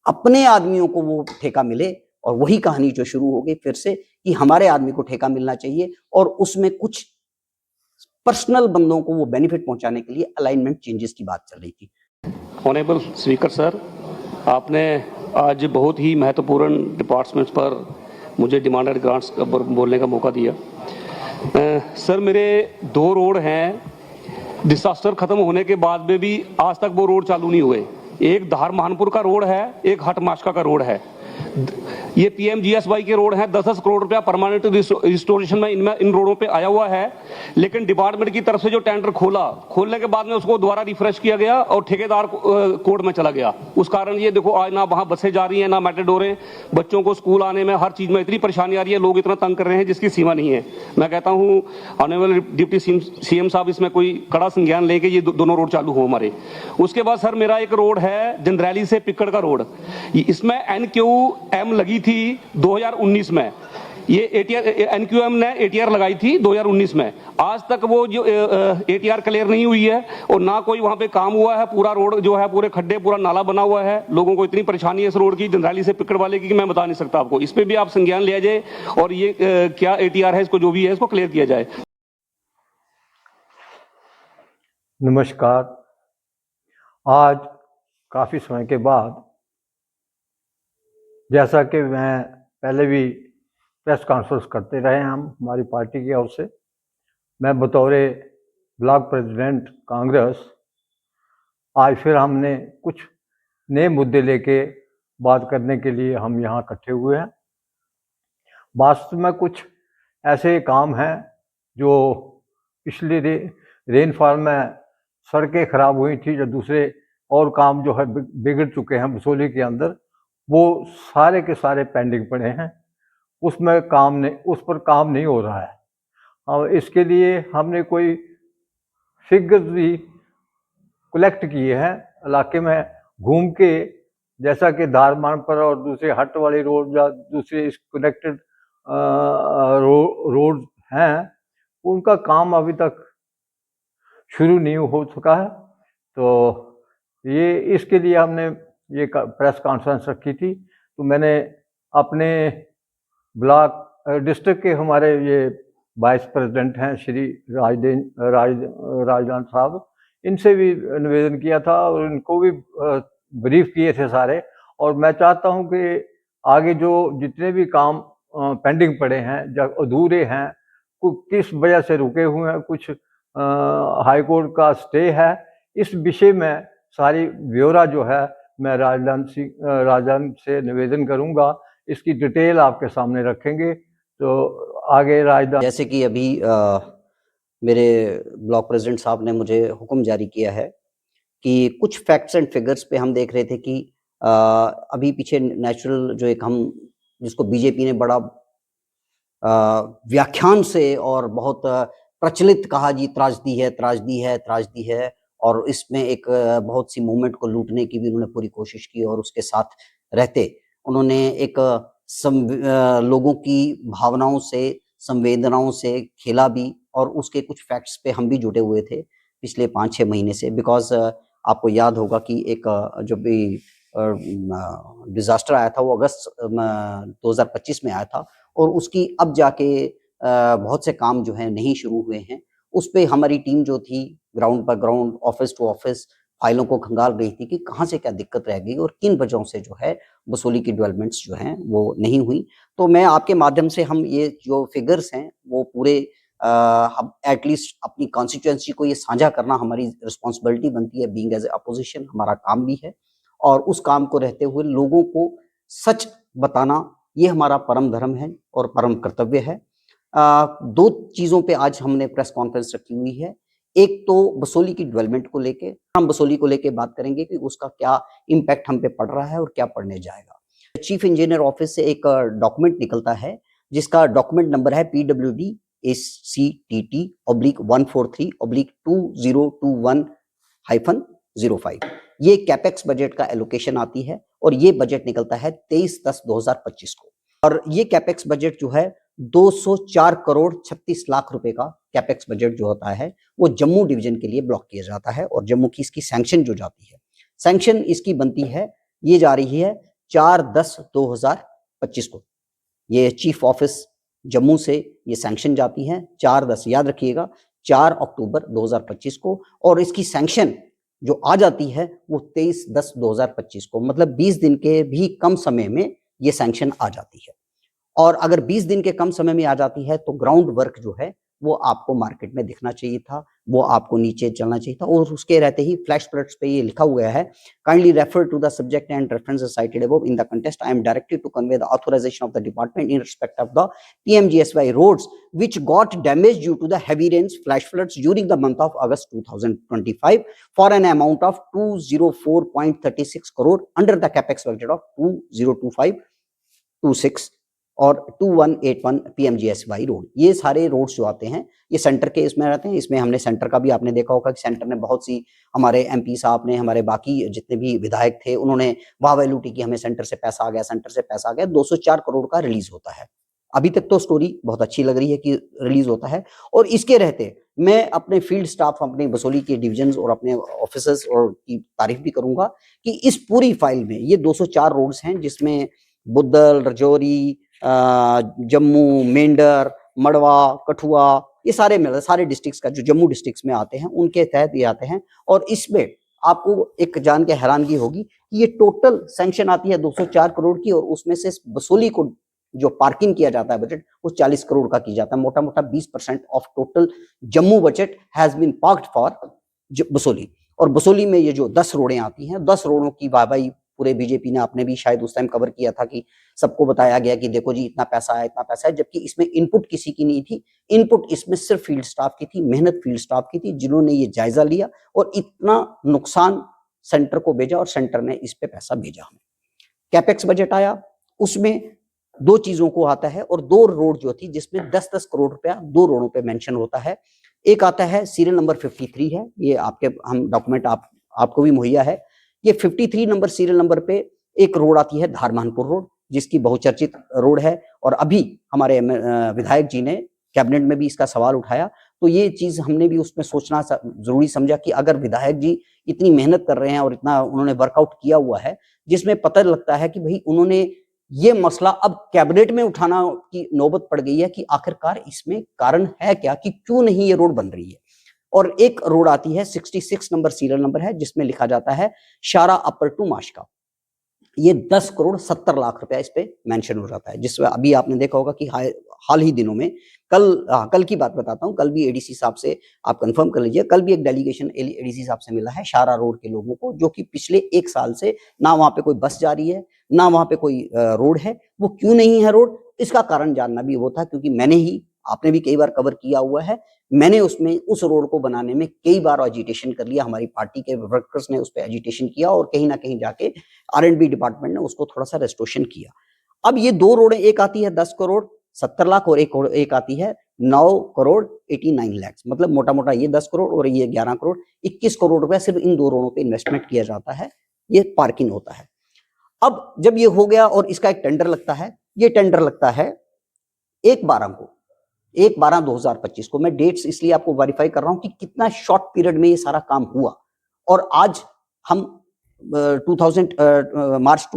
अपने आदमियों को वो ठेका मिले। और वही कहानी जो शुरू हो गई फिर से कि हमारे आदमी को ठेका मिलना चाहिए, और उसमें कुछ पर्सनल बंदों को वो बेनिफिट पहुंचाने के लिए अलाइनमेंट चेंजेस की बात चल रही थी। ऑनरेबल स्पीकर सर, आपने आज बहुत ही महत्वपूर्ण डिपार्टमेंट्स पर मुझे डिमांडेड ग्रांट्स पर बोलने का मौका दिया। सर, मेरे 2 रोड हैं, डिसास्टर खत्म होने के बाद में भी आज तक वो रोड चालू नहीं हुए। एक धार महानपुर का रोड है, एक हट माशका का रोड है। ये पीएमजीएसवाई के रोड हैं। 10-10 करोड़ रुपया परमानेंट रिस्टोरेशन में इन रोडों पे आया हुआ है, लेकिन डिपार्टमेंट की तरफ से जो टेंडर खोलने के बाद में उसको दोबारा रिफ्रेश किया गया और ठेकेदार कोर्ट में चला गया। उस कारण ये देखो आज ना वहां बसें जा रही हैं, ना मेटाडोरें, बच्चों को स्कूल आने में हर चीज में इतनी परेशानी आ रही है, लोग इतना तंग कर रहे हैं जिसकी सीमा नहीं है। मैं कहता हूँ ऑनरेबल डिप्टी सीएम साहब इसमें कोई कड़ा संज्ञान लेके ये दोनों रोड चालू हो हमारे। उसके बाद सर, मेरा एक रोड है जंद्रैली से पिक्कड़ का रोड, इसमें NQM लगी थी 2019 में। ये NQM ने ATR लगाई थी 2019 में। आज तक वो जो ATR क्लियर नहीं हुई है और ना कोई वहां पे काम हुआ है। पूरा रोड जो है, पूरे खड्डे, पूरा नाला बना हुआ है। लोगों को इतनी परेशानी है इस रोड की, जंद्रैली से पिक्कड़ वाले की, कि मैं बता नहीं सकता आपको। इस पे भी आप संज्ञान लिया जाए और ये क्या ATR है, इसको जो भी है इसको क्लियर किया जाए। नमस्कार। आज काफ़ी समय के बाद, जैसा कि मैं पहले भी प्रेस कॉन्फ्रेंस करते रहे हैं हम हमारी पार्टी की ओर से, मैं बतौर ब्लॉक प्रेसिडेंट कांग्रेस आज फिर हमने कुछ नए मुद्दे लेके बात करने के लिए हम यहाँ इकट्ठे हुए हैं। वास्तव में कुछ ऐसे काम हैं जो पिछले रेनफॉल में सड़कें खराब हुई थी, जो दूसरे और काम जो है बिगड़ चुके हैं बसोली के अंदर, वो सारे के सारे पेंडिंग पड़े हैं। उस पर काम नहीं हो रहा है। और इसके लिए हमने कोई फिगर्स भी कलेक्ट किए हैं इलाके में घूम के, जैसा कि धारमान पर और दूसरे हट वाली रोड या दूसरे कनेक्टेड रोड हैं, उनका काम अभी तक शुरू नहीं हो चुका है। तो ये इसके लिए हमने ये प्रेस कॉन्फ्रेंस रखी थी। तो मैंने अपने ब्लॉक डिस्ट्रिक्ट के हमारे ये वाइस प्रेसिडेंट हैं श्री राजदान साहब, इनसे भी निवेदन किया था और इनको भी ब्रीफ किए थे सारे। और मैं चाहता हूं कि आगे जो जितने भी काम पेंडिंग पड़े हैं, जब अधूरे हैं, किस वजह से रुके हुए हैं, कुछ हाई कोर्ट का स्टे है, इस विषय में सारी ब्यौरा जो है मैं राजदान से निवेदन करूंगा। इसकी डिटेल आपके सामने रखेंगे। तो आगे राजदान, जैसे कि अभी मेरे ब्लॉक प्रेसिडेंट साहब ने मुझे हुक्म जारी किया है कि कुछ फैक्ट्स एंड फिगर्स पे हम देख रहे थे कि अभी पीछे नेचुरल जो एक हम जिसको बीजेपी ने बड़ा व्याख्यान से और बहुत प्रचलित कहा जी, त्रासदी है, त्रासदी है, त्रासदी है, और इसमें एक बहुत सी मूवमेंट को लूटने की भी उन्होंने पूरी कोशिश की। और उसके साथ रहते उन्होंने एक लोगों की भावनाओं से, संवेदनाओं से खेला भी, और उसके कुछ फैक्ट्स पे हम भी जुटे हुए थे पिछले 5-6 महीने से। बिकॉज आपको याद होगा कि एक जो भी डिजास्टर आया था वो अगस्त 2025 में आया था, और उसकी अब जाके बहुत से काम जो है नहीं शुरू हुए हैं। उस पे हमारी टीम जो थी ग्राउंड पर ग्राउंड, ऑफिस टू ऑफिस फाइलों को खंगाल रही थी कि कहाँ से क्या दिक्कत रह गई और किन वजहों से जो है बसोली की डेवलपमेंट्स जो हैं वो नहीं हुई। तो मैं आपके माध्यम से हम ये जो फिगर्स हैं वो पूरे हम एटलीस्ट अपनी कॉन्स्टिट्यूएंसी को ये साझा करना हमारी रिस्पॉन्सिबिलिटी बनती है, बीइंग एज ए अपोजिशन हमारा काम भी है। और उस काम को रहते हुए लोगों को सच बताना ये हमारा परम धर्म है और परम कर्तव्य है। 2 चीज़ों पे आज हमने प्रेस कॉन्फ्रेंस रखी हुई है। एक तो बसोली की डेवलपमेंट को लेके, हम बसोली को लेके बात करेंगे कि उसका क्या इम्पैक्ट हम पे पड़ रहा है और क्या पड़ने जाएगा। चीफ इंजीनियर ऑफिस से एक डॉक्यूमेंट निकलता है जिसका डॉक्यूमेंट नंबर है PWD-ACTT/143/2021-05। ये कैपेक्स बजट का एलोकेशन आती है और ये बजट निकलता है 23/10/2025 को। और ये कैपेक्स बजट जो है 204 करोड़ 36 लाख रुपए का कैपेक्स बजट जो होता है वो जम्मू डिवीजन के लिए ब्लॉक किया जाता है। और जम्मू की इसकी सैंक्शन जो जाती है, सैंक्शन इसकी बनती है, ये जा रही है 4/10/2025 को। ये चीफ ऑफिस जम्मू से ये सैंक्शन जाती है 4/10, याद रखिएगा 4 अक्टूबर 2025 को, और इसकी सैंक्शन जो आ जाती है वो 23/10/2025 को, मतलब 20 दिन के भी कम समय में ये सैंक्शन आ जाती है। और अगर 20 दिन के कम समय में आ जाती है तो ग्राउंड वर्क जो है वो आपको मार्केट में दिखना चाहिए था, वो आपको नीचे चलना चाहिए था, और उसके रहते ही फ्लैश फ्लड्स पे ये लिखा हुआ है, kindly refer to the subject and references cited above in the contest. I am directed to convey the authorisation of the department in respect of the PMGSY roads which got damaged due to the heavy rains flash floods during the month of August 2025 for an amount of 204.36 crore under the capex budget of 2025-26 और 2181 PMGSY road. ये सारे roads जो आते हैं ये centre के इसमें रहते हैं। इसमें हमने सेंटर का भी आपने देखा होगा कि सेंटर ने बहुत सी, हमारे MP साहब ने, हमारे बाकी जितने भी विधायक थे, उन्होंने वाह लूटी कि हमें सेंटर से पैसा आ गया, सेंटर से पैसा आ गया। 204 करोड़ का रिलीज होता है। अभी तक तो स्टोरी बहुत अच्छी लग रही है कि रिलीज होता है, और इसके रहते मैं अपने फील्ड स्टाफ, अपने बसोली के डिविजन्स और अपने ऑफिसर्स और की तारीफ भी करूंगा कि इस पूरी फाइल में ये 204 रोड्स हैं, जिसमें बुद्धल, रजौरी, जम्मू, मेंढर, मड़वा, कठुआ, ये सारे डिस्ट्रिक्ट्स का जो जम्मू डिस्ट्रिक्ट्स में आते हैं उनके तहत ये आते हैं। और इसमें आपको एक जान के हैरानगी होगी कि ये टोटल सैंक्शन आती है 204 करोड़ की, और उसमें से बसोली को जो पार्किंग किया जाता है बजट वो 40 करोड़ का किया जाता है। मोटा मोटा 20% of total Jammu budget has been parked for Basohli. और बसोली में ये जो 10 रोडें आती हैं, 10 रोडों की वाहवाही पूरे बीजेपी ने, आपने भी शायद उस टाइम कवर किया था कि सबको बताया गया कि देखो जी इतना पैसा है, इतना पैसा है, जबकि इसमें इनपुट किसी की नहीं थी। इनपुट इसमें सिर्फ फील्ड स्टाफ की थी, मेहनत फील्ड स्टाफ की थी, जिन्होंने ये जायजा लिया और इतना नुकसान सेंटर को भेजा, और सेंटर ने इस पे पैसा भेजा हमें। कैपेक्स बजट आया, उसमें 2 चीजों को आता है, और 2 रोड जो थी जिसमें 10-10 करोड़ रुपया 2 रोडों पे मेंशन होता है। एक आता है सीरियल नंबर 53 है, ये आपके हम डॉक्यूमेंट आपको भी मुहैया है। ये 53 नंबर सीरियल नंबर पे एक रोड आती है धारमानपुर रोड, जिसकी बहुचर्चित रोड है, और अभी हमारे विधायक जी ने कैबिनेट में भी इसका सवाल उठाया। तो ये चीज हमने भी उसमें सोचना जरूरी समझा कि अगर विधायक जी इतनी मेहनत कर रहे हैं और इतना उन्होंने वर्कआउट किया हुआ है, जिसमें पता लगता है कि भाई उन्होंने ये मसला अब कैबिनेट में उठाना की नौबत पड़ गई है कि आखिरकार इसमें कारण है क्या, कि क्यों नहीं ये रोड बन रही है। और एक रोड आती है 66 नंबर सीरियल नंबर है, जिसमें लिखा जाता है शारा अपर टू माशका। ये 10 करोड़ 70 लाख रुपया इस पे मेंशन हो जाता है, जिसमें अभी आपने देखा होगा कि हाल ही दिनों में कल की बात बताता हूँ, कल भी ADC साहब से आप कंफर्म कर लीजिए, कल भी एक डेलीगेशन ADC साहब से मिला है शारा रोड के लोगों को, जो कि पिछले 1 साल से ना वहां पे कोई बस जा रही है, ना वहां पे कोई रोड है। वो क्यों नहीं है रोड, इसका कारण जानना भी वो था, क्योंकि आपने भी कई बार कवर किया हुआ है, मैंने उसमें उस रोड को बनाने में कई बार एजिटेशन कर लिया, हमारी पार्टी के वर्कर्स ने उस पर एजिटेशन किया, और कहीं ना कहीं जाके R&B डिपार्टमेंट ने उसको थोड़ा सा रेस्टोरेशन किया। अब ये 2 रोडें, एक आती है 10 करोड़ 70 लाख और एक आती है 9 करोड़ 89 लाख, मतलब मोटा मोटा ये 10 करोड़ और ये 11 करोड़ 21 करोड़ रुपया सिर्फ इन 2 रोडों पे इन्वेस्टमेंट किया जाता है, ये पार्किंग होता है। अब जब ये हो गया और इसका एक टेंडर लगता है, ये टेंडर लगता है 1/12/2025 को। मैं डेट्स इसलिए आपको वेरीफाई कर रहा हूं कि कितना शॉर्ट पीरियड में ये सारा काम हुआ, और आज हम मार्च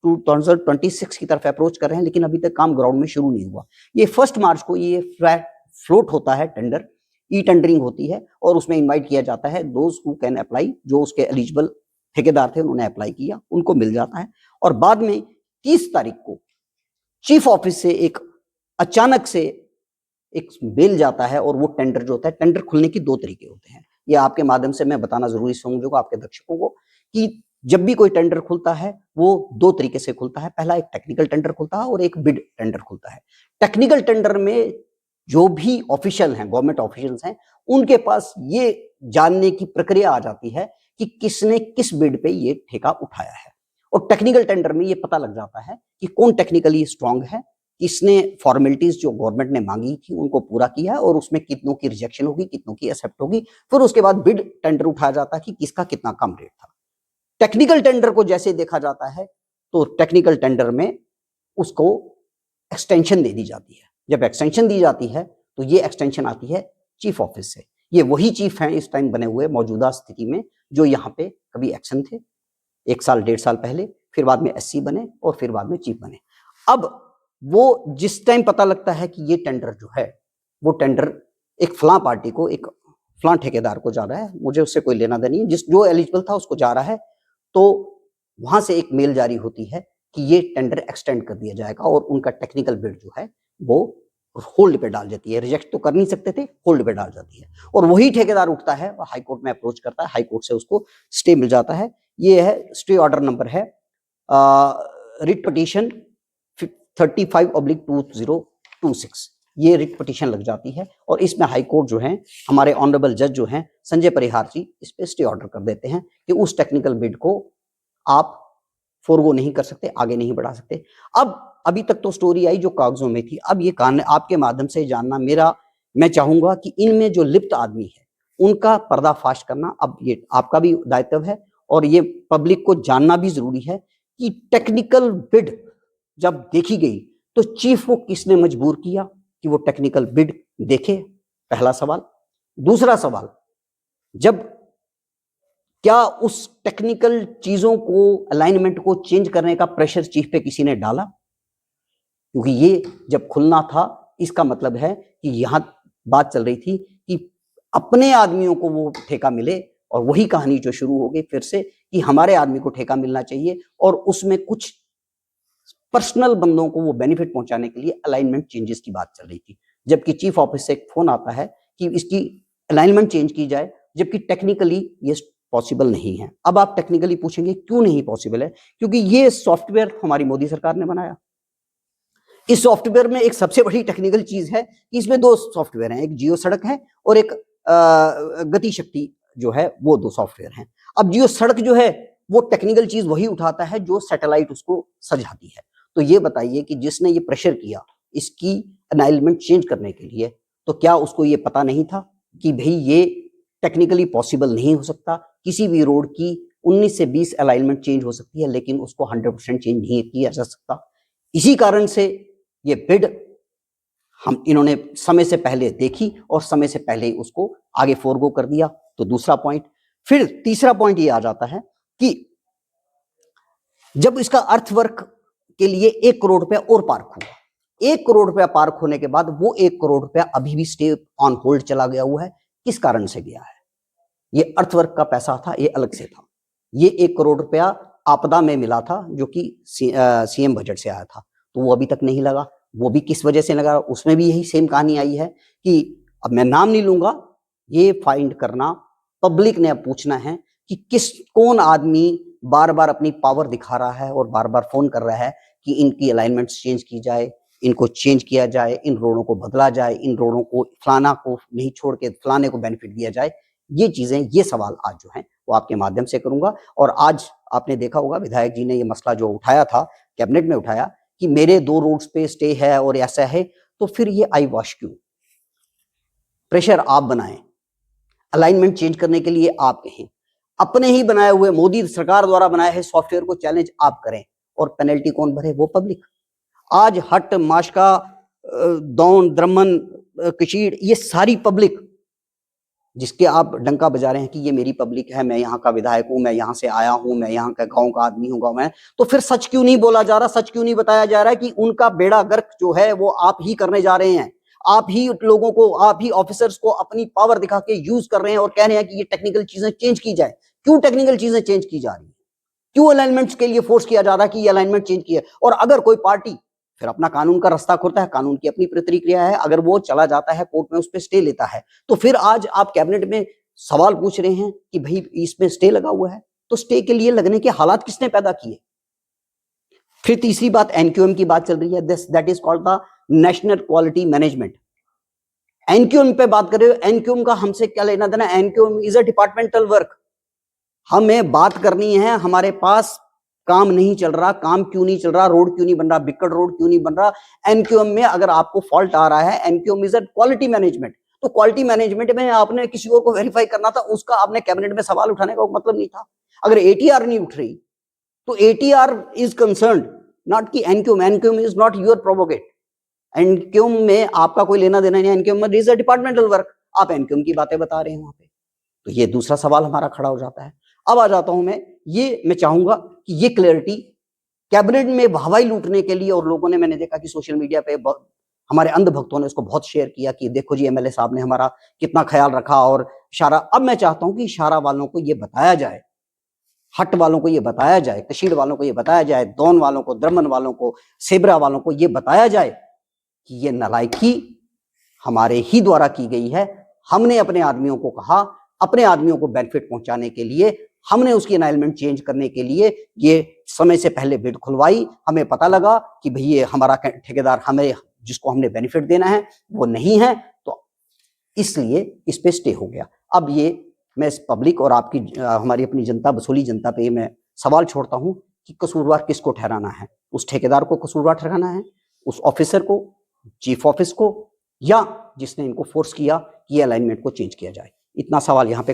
2026 की तरफ अप्रोच कर रहे हैं, लेकिन अभी तक काम ग्राउंड में शुरू नहीं हुआ। ये 1 मार्च को ये फ्लोट होता है टेंडर, ई टेंडरिंग होती है, और उसमें इनवाइट किया जाता है दोज हु कैन अप्लाई, जो उसके एलिजिबल ठेकेदार थे उन्होंने अप्लाई किया, उनको मिल जाता है। और बाद में 30 तारीख को चीफ ऑफिस से एक अचानक से एक मेल जाता है, और वो टेंडर जो होता है, टेंडर खुलने की 2 तरीके होते हैं। ये आपके माध्यम से मैं बताना जरूरी समझूंगा आपके दर्शकों को कि जब भी कोई टेंडर खुलता है वो 2 तरीके से खुलता है। पहला एक टेक्निकल टेंडर खुलता है और एक बिड टेंडर खुलता है। टेक्निकल टेंडर में जो भी ऑफिशियल हैं, गवर्नमेंट ऑफिशियल्स हैं, उनके पास ये जानने की प्रक्रिया आ जाती है कि किसने किस बिड पे ये ठेका उठाया है। और टेक्निकल टेंडर में ये पता लग जाता है कि कौन टेक्निकली स्ट्रांग है, किसने फॉर्मेलिटीज जो गवर्नमेंट ने मांगी थी उनको पूरा किया है, और उसमें कितनों की रिजेक्शन होगी, कितनों की एक्सेप्ट होगी। फिर उसके बाद बिड टेंडर उठाया जाता है कि किसका कितना कम रेट था। टेक्निकल टेंडर को जैसे देखा जाता है तो टेक्निकल टेंडर में उसको एक्सटेंशन दे दी जाती है। जब एक्सटेंशन दी जाती है तो ये एक्सटेंशन आती है चीफ ऑफिस से। ये वही चीफ हैं इस टाइम बने हुए मौजूदा स्थिति में, जो यहाँ पे कभी एक्शन थे 1 साल 1.5 साल पहले, फिर बाद में एससी बने और फिर बाद में चीफ बने। अब वो जिस टाइम पता लगता है कि ये टेंडर जो है वो टेंडर एक फलां पार्टी को, एक फलां ठेकेदार को जा रहा है, मुझे उससे कोई लेना देना नहीं, जो एलिजिबल था उसको जा रहा है, तो वहां से एक मेल जारी होती है कि ये टेंडर एक्सटेंड कर दिया जाएगा और उनका टेक्निकल बिड जो है वो होल्ड पे डाल देती है। रिजेक्ट तो कर नहीं सकते थे, होल्ड पे डाल जाती है और वही ठेकेदार उठता है और हाई कोर्ट में अप्रोच करता है, हाई कोर्ट से उसको स्टे मिल जाता है। ये है स्टे ऑर्डर नंबर है रिट पिटीशन 35/2026। ये रिट पिटीशन लग जाती है और इसमें हाई कोर्ट जो है, हमारे ऑनरेबल जज जो हैं संजय परिहार जी, इस पे स्टे ऑर्डर कर देते हैं कि उस टेक्निकल बिड को आप फोरगो नहीं कर सकते, आगे नहीं बढ़ा सकते। अब अभी तक तो स्टोरी आई जो कागजों में थी, अब ये कान आपके माध्यम से जानना मैं चाहूंगा कि इनमें जो लिप्त आदमी है उनका पर्दाफाश करना अब ये आपका भी दायित्व है और ये पब्लिक को जानना भी जरूरी है कि टेक्निकल बिड जब देखी गई तो चीफ को किसने मजबूर किया कि वो टेक्निकल बिड देखे, पहला सवाल। दूसरा सवाल, जब क्या उस टेक्निकल चीजों को, अलाइनमेंट को चेंज करने का प्रेशर चीफ पे किसी ने डाला? क्योंकि ये जब खुलना था, इसका मतलब है कि यहां बात चल रही थी कि अपने आदमियों को वो ठेका मिले और वही कहानी जो शुरू हो गई फिर से कि हमारे आदमी को ठेका मिलना चाहिए और उसमें कुछ पर्सनल बंदों को वो बेनिफिट पहुंचाने के लिए अलाइनमेंट चेंजेस की बात चल रही थी। जबकि चीफ ऑफिस से एक फोन आता है कि इसकी अलाइनमेंट चेंज की जाए, जबकि टेक्निकली ये पॉसिबल नहीं है। अब आप टेक्निकली पूछेंगे क्यों नहीं पॉसिबल है? क्योंकि ये सॉफ्टवेयर हमारी मोदी सरकार ने बनाया। इस सॉफ्टवेयर में एक सबसे बड़ी टेक्निकल चीज है कि इसमें दो सॉफ्टवेयर हैं, एक जियो सड़क है और एक गति शक्ति जो है, वो दो सॉफ्टवेयर हैं। अब जियो सड़क जो है वो टेक्निकल चीज वही उठाता है जो सैटेलाइट उसको सजाती है। तो ये बताइए कि जिसने ये प्रेशर किया इसकी अलाइनमेंट चेंज करने के लिए, तो क्या उसको ये पता नहीं था कि भाई ये टेक्निकली पॉसिबल नहीं हो सकता? किसी भी रोड की 19 से 20 अलाइनमेंट चेंज हो सकती है लेकिन उसको 100% चेंज नहीं किया जा सकता। इसी कारण से ये बिड इन्होंने समय से पहले देखी और समय से पहले उसको आगे फोरगो कर दिया। तो दूसरा पॉइंट। फिर तीसरा पॉइंट ये आ जाता है कि जब इसका अर्थवर्क के लिए 1 करोड़ रुपया और पार्क हुआ, 1 करोड़ रुपया पार्क होने के बाद वो 1 करोड़ रुपया अभी भी स्टे ऑन होल्ड चला गया हुआ है। किस कारण से गया है? ये अर्थवर्क का पैसा था, ये अलग से था। ये 1 करोड़ रुपया आपदा में मिला था जो कि सीएम बजट से आया था, तो वो अभी तक नहीं लगा। वो भी किस वजह से लगा, उसमें भी यही सेम कहानी आई है कि अब मैं नाम नहीं लूंगा, ये फाइंड करना पब्लिक ने अब पूछना है कि कौन आदमी बार बार अपनी पावर दिखा रहा है और बार बार फोन कर रहा है कि इनकी अलाइनमेंट्स चेंज की जाए, इनको चेंज किया जाए, इन रोडों को बदला जाए, इन रोडों को फलाना को नहीं छोड़ के फलाने को बेनिफिट दिया जाए। ये चीजें, ये सवाल आज जो हैं वो आपके माध्यम से करूंगा। और आज आपने देखा होगा विधायक जी ने ये मसला जो उठाया था, कैबिनेट में उठाया कि मेरे 2 रोड्स पे स्टे है और ऐसा है, तो फिर ये आई वॉश क्यों? प्रेशर आप बनाएं, अलाइनमेंट चेंज करने के लिए आप कहें, अपने ही बनाए हुए मोदी सरकार द्वारा बनाए हैं सॉफ्टवेयर को चैलेंज आप करें और पेनल्टी कौन भरे? वो पब्लिक। आज हट, माशका, दौन, द्रमन, कशीड़, ये सारी पब्लिक जिसके आप डंका बजा रहे हैं कि ये मेरी पब्लिक है, मैं यहाँ का विधायक हूं, मैं यहाँ से आया हूं, मैं यहाँ का गांव का आदमी हूँ, गाँव में, तो फिर सच क्यों नहीं बोला जा रहा, सच क्यों नहीं बताया जा रहा है कि उनका बेड़ा गर्क जो है वो आप ही करने जा रहे हैं? आप ही लोगों को, आप ही ऑफिसर्स को अपनी पावर दिखा के यूज कर रहे हैं और कह रहे हैं कि ये टेक्निकल चीजें चेंज की जाए। क्यों टेक्निकल चीजें चेंज की जा रही है? क्यों अलाइनमेंट्स के लिए फोर्स किया जा रहा है कि ये अलाइनमेंट चेंज किया? और अगर कोई पार्टी फिर अपना कानून का रास्ता खोलता है, कानून की अपनी प्रतिक्रिया है, अगर वो चला जाता है कोर्ट में, उस पर स्टे लेता है, तो फिर आज आप कैबिनेट में सवाल पूछ रहे हैं कि भाई इसमें स्टे लगा हुआ है, तो स्टे के लिए लगने के हालात किसने पैदा किए? फिर तीसरी बात, एनक्यूएम की बात चल रही है, that is called the national quality management. NQM पे बात कर रहे हो, एनक्यूएम का हमसे क्या लेना देना? NQM is a departmental work. हमें बात करनी है, हमारे पास काम नहीं चल रहा, काम क्यों नहीं चल रहा, रोड क्यों नहीं बन रहा, बिक्कड़ रोड क्यों नहीं बन रहा? एनक्यूएम में अगर आपको फॉल्ट आ रहा है, NQM is a quality management, तो क्वालिटी मैनेजमेंट में आपने किसी और को वेरीफाई करना था, उसका आपने कैबिनेट में सवाल उठाने का मतलब नहीं था। अगर एटीआर नहीं उठ रही तो एटीआर इज कंसर्न्ड, नॉट कि NQM. NQM is not your prerogative. NQM में आपका कोई लेना देना नहीं। एनक्यूएम में इज अ डिपार्टमेंटल वर्क, आप एनक्यूएम की बातें बता रहे हैं वहां पे, तो ये दूसरा सवाल हमारा खड़ा हो जाता है। अब आ जाता हूं मैं चाहूंगा कि ये क्लैरिटी कैबिनेट में हवाई लूटने के लिए, और लोगों ने, मैंने देखा कि सोशल मीडिया पे हमारे अंध भक्तों ने इसको बहुत शेयर किया कि देखो जी एमएलए साहब ने हमारा कितना ख्याल रखा। और शारा, अब मैं चाहता हूं कि शारा वालों को ये बताया जाए, हट वालों को ये बताया जाए, कशीड़ वालों को ये बताया जाए, दोन वालों को, दरमन वालों को, सेबरा वालों को ये बताया जाए कि ये नालायकी हमारे ही द्वारा की गई है। हमने अपने आदमियों को कहा, अपने आदमियों को बेनिफिट पहुंचाने के लिए हमने उसकी अनाइनमेंट चेंज करने के लिए ये समय से पहले बिड खुलवाई। हमें पता लगा कि भाई ये हमारा ठेकेदार, हमें जिसको हमने बेनिफिट देना है वो नहीं है, तो इसलिए इस पे स्टे हो गया। अब ये मैं इस पब्लिक और आपकी हमारी अपनी जनता, बसोली जनता पे मैं सवाल छोड़ता हूं कि कसूरवार किसको ठहराना है? उस ठेकेदार को कसूरवार ठहराना है, उस ऑफिसर को, चीफ ऑफिस को, या जिसने इनको फोर्स किया कि ये अलाइनमेंट को चेंज किया जाए? इतना सवाल यहाँ पे